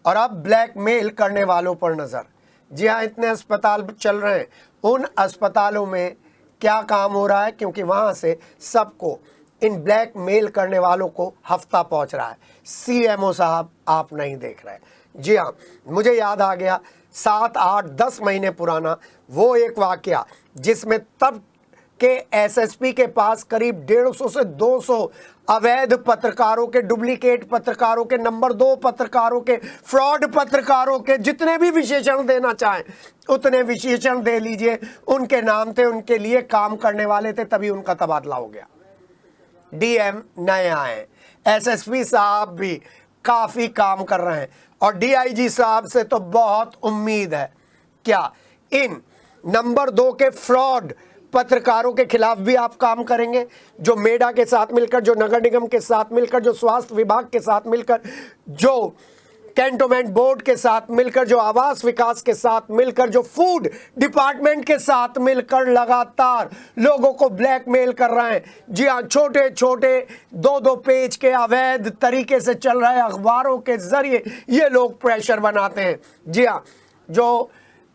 और अब ब्लैकमेल करने वालों पर नज़र। जी हाँ, इतने अस्पताल चल रहे हैं, उन अस्पतालों में क्या काम हो रहा है, क्योंकि वहाँ से सबको इन ब्लैकमेल करने वालों को हफ्ता पहुँच रहा है। सीएमओ साहब आप नहीं देख रहे। जी हाँ, मुझे याद आ गया 7, 8, 10 महीने पुराना वो एक वाकया जिसमें तब के एसएसपी के पास करीब 150 से 200 अवैध पत्रकारों के, डुप्लीकेट पत्रकारों के, नंबर 2 पत्रकारों के, फ्रॉड पत्रकारों के, जितने भी विशेषण देना चाहें उतने विशेषण दे लीजिए, उनके नाम थे, उनके लिए काम करने वाले थे, तभी उनका तबादला हो गया। डीएम नए आए, एसएसपी साहब भी काफ़ी काम कर रहे हैं और डीआईजी साहब से तो बहुत उम्मीद है। क्या इन नंबर 2 के फ्रॉड पत्रकारों के खिलाफ भी आप काम करेंगे, जो मेडा के साथ मिलकर, जो नगर निगम के साथ मिलकर, जो स्वास्थ्य विभाग के साथ मिलकर, जो कैंटोनमेंट बोर्ड के साथ मिलकर, जो आवास विकास के साथ मिलकर, जो फूड डिपार्टमेंट के साथ मिलकर लगातार लोगों को ब्लैकमेल कर रहे हैं। जी हाँ, छोटे छोटे 2-2 पेज के अवैध तरीके से चल रहे अखबारों के जरिए ये लोग प्रेशर बनाते हैं। जी हाँ, जो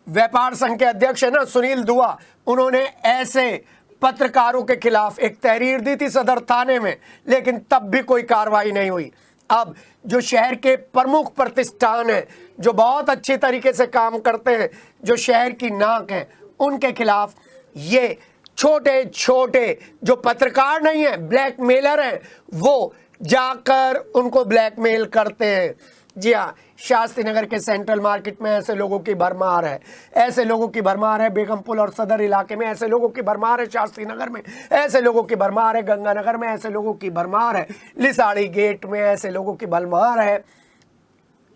व्यापार संघ के अध्यक्ष है ना सुनील दुआ, उन्होंने ऐसे पत्रकारों के खिलाफ एक तहरीर दी थी सदर थाने में, लेकिन तब भी कोई कार्रवाई नहीं हुई। अब जो शहर के प्रमुख प्रतिष्ठान हैं, जो बहुत अच्छे तरीके से काम करते हैं, जो शहर की नाक हैं, उनके खिलाफ ये छोटे छोटे जो पत्रकार नहीं हैं, ब्लैकमेलर हैं, वो जाकर उनको ब्लैकमेल करते हैं। जी हाँ, शास्त्री नगर के सेंट्रल मार्केट में ऐसे लोगों की भरमार है, ऐसे लोगों की भरमार है। बेगमपुल और सदर इलाके में ऐसे लोगों की भरमार है, शास्त्री नगर में ऐसे लोगों की भरमार है, गंगानगर में ऐसे लोगों की भरमार है, लिसाड़ी गेट में ऐसे लोगों की भरमार है।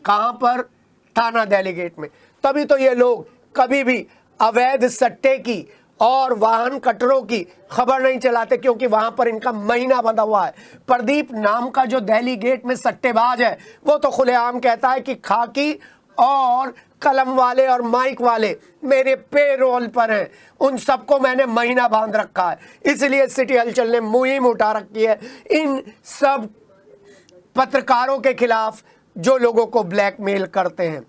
कहाँ पर? थाना दिल्ली गेट में। तभी तो ये लोग कभी भी अवैध सट्टे की और वाहन कटरों की खबर नहीं चलाते, क्योंकि वहां पर इनका महीना बंधा हुआ है। प्रदीप नाम का जो दिल्ली गेट में सट्टेबाज है, वो तो खुलेआम कहता है कि खाकी और कलम वाले और माइक वाले मेरे पेरोल पर हैं, उन सबको मैंने महीना बांध रखा है। इसलिए सिटी हलचल ने मुहिम उठा रखी है इन सब पत्रकारों के खिलाफ जो लोगों को ब्लैकमेल करते हैं।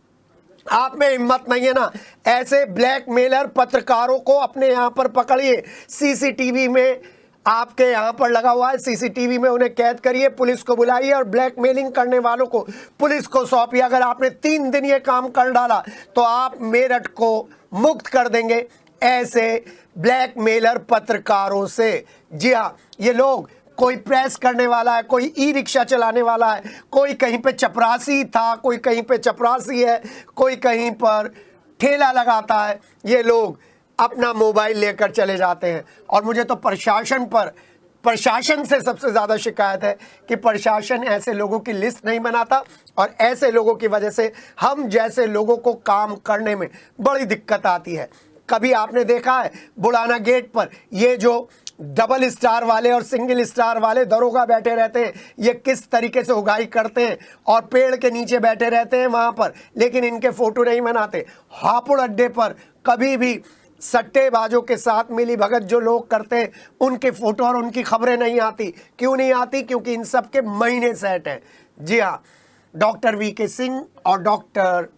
आप में हिम्मत नहीं है ना, ऐसे ब्लैकमेलर पत्रकारों को अपने यहाँ पर पकड़िए। सीसीटीवी में आपके यहाँ पर लगा हुआ है, सीसीटीवी में उन्हें कैद करिए, पुलिस को बुलाइए और ब्लैकमेलिंग करने वालों को पुलिस को सौंपिए। अगर आपने 3 दिन ये काम कर डाला तो आप मेरठ को मुक्त कर देंगे ऐसे ब्लैकमेलर पत्रकारों से। जी हाँ, ये लोग, कोई प्रेस करने वाला है, कोई ई रिक्शा चलाने वाला है, कोई कहीं पे चपरासी था, कोई कहीं पे चपरासी है, कोई कहीं पर ठेला लगाता है, ये लोग अपना मोबाइल लेकर चले जाते हैं। और मुझे तो प्रशासन से सबसे ज़्यादा शिकायत है कि प्रशासन ऐसे लोगों की लिस्ट नहीं बनाता और ऐसे लोगों की वजह से हम जैसे लोगों को काम करने में बड़ी दिक्कत आती है। कभी आपने देखा है बुढ़ाना गेट पर ये जो डबल स्टार वाले और सिंगल स्टार वाले दरोगा बैठे रहते हैं, ये किस तरीके से उगाई करते हैं और पेड़ के नीचे बैठे रहते हैं वहाँ पर, लेकिन इनके फ़ोटो नहीं बनाते। हापुड़ अड्डे पर कभी भी सट्टेबाजों के साथ मिली भगत जो लोग करते हैं, उनके फ़ोटो और उनकी खबरें नहीं आती। क्यों नहीं आती? क्योंकि इन सब के महीने सेट हैं। जी हाँ, डॉक्टर वीके सिंह और डॉक्टर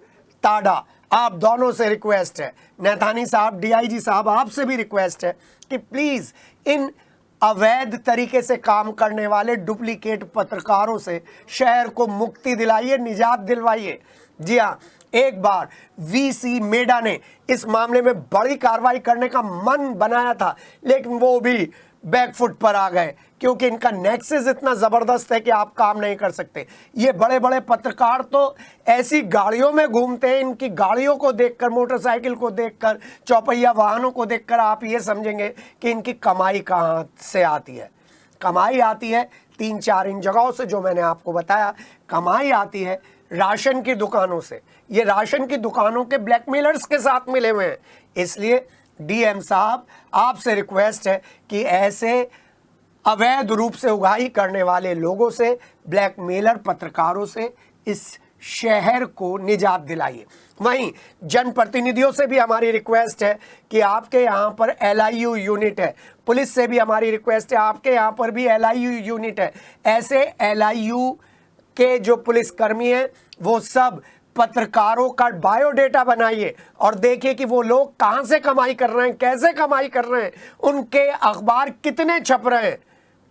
ताडा, आप दोनों से रिक्वेस्ट है, नैथानी साहब, डीआईजी साहब, आपसे भी रिक्वेस्ट है कि प्लीज़ इन अवैध तरीके से काम करने वाले डुप्लीकेट पत्रकारों से शहर को मुक्ति दिलाइए, निजात दिलवाइए। जी हाँ, एक बार वीसी मेडा ने इस मामले में बड़ी कार्रवाई करने का मन बनाया था, लेकिन वो भी बैकफुट पर आ गए, क्योंकि इनका नेक्सस इतना ज़बरदस्त है कि आप काम नहीं कर सकते। ये बड़े बड़े पत्रकार तो ऐसी गाड़ियों में घूमते हैं, इनकी गाड़ियों को देखकर, मोटरसाइकिल को देखकर, चौपहिया वाहनों को देखकर आप ये समझेंगे कि इनकी कमाई कहाँ से आती है। कमाई आती है 3-4 इन जगहों से जो मैंने आपको बताया। कमाई आती है राशन की दुकानों से। ये राशन की दुकानों के ब्लैकमेलर्स के साथ मिले हुए हैं। इसलिए डीएम साहब, आपसे रिक्वेस्ट है कि ऐसे अवैध रूप से उगाही करने वाले लोगों से, ब्लैकमेलर पत्रकारों से इस शहर को निजात दिलाइए। वहीं जनप्रतिनिधियों से भी हमारी रिक्वेस्ट है कि आपके यहाँ पर एलआईयू यूनिट है, पुलिस से भी हमारी रिक्वेस्ट है, आपके यहाँ पर भी एलआईयू यूनिट है। ऐसे एलआईयू के जो पुलिसकर्मी हैं वो सब पत्रकारों का बायोडेटा बनाइए और देखिए कि वो लोग कहां से कमाई कर रहे हैं, कैसे कमाई कर रहे हैं, उनके अखबार कितने छप रहे हैं,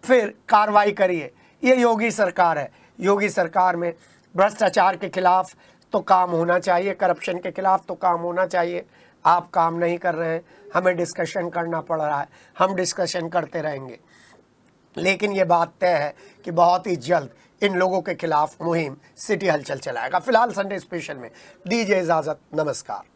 फिर कार्रवाई करिए। ये योगी सरकार है। योगी सरकार में भ्रष्टाचार के खिलाफ तो काम होना चाहिए, करप्शन के खिलाफ तो काम होना चाहिए। आप काम नहीं कर रहे हैं, हमें डिस्कशन करना पड़ रहा है, हम डिस्कशन करते रहेंगे। लेकिन ये बात तय है कि बहुत ही जल्द इन लोगों के खिलाफ मुहिम सिटी हलचल चलाएगा। फिलहाल संडे स्पेशल में दीजिए इजाज़त, नमस्कार।